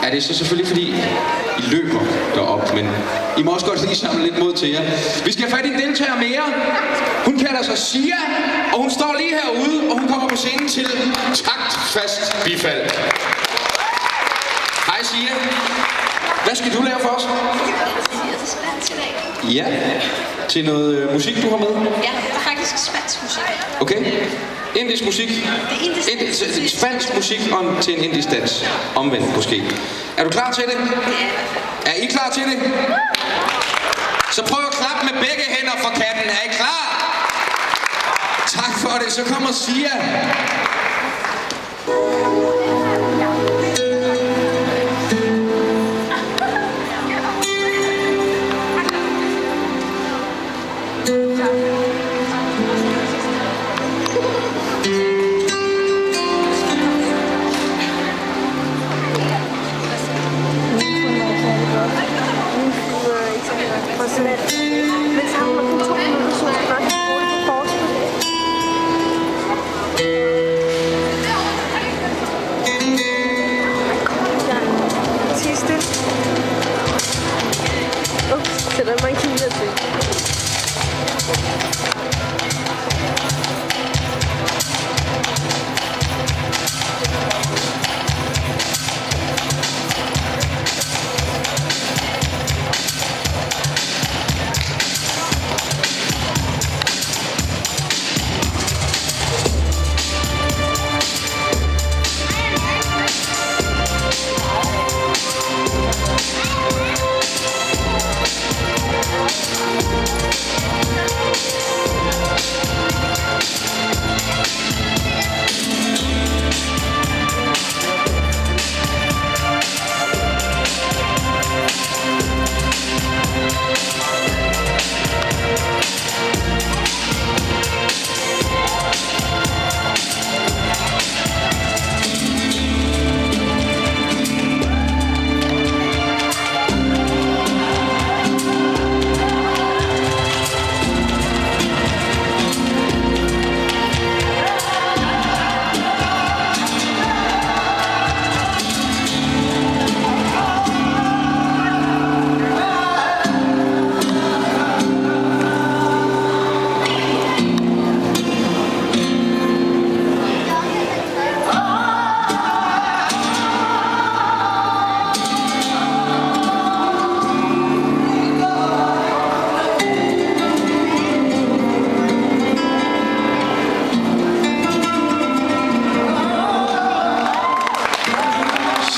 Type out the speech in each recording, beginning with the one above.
er det så selvfølgelig fordi I løber derop, men I må også godt lige samle lidt mod til jer. Vi skal have fat i en deltager mere. Hun kalder sig Sia, og hun står lige herude, og hun kommer på scenen til taktfast bifald. Hej Sia. Hvad skal du lave for os? Ja, til noget musik du har med? Ja, det er faktisk spansk musik. Okay. Indisk musik. Det er indisk. Spansk musik og til en indisk dans. Omvendt måske. Er du klar til det? Ja. Er I klar til det? Så prøv at klappe med begge hænder for katten. Er I klar? Tak for det. Så kommer Sia. Man kan lide det.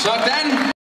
Sådan!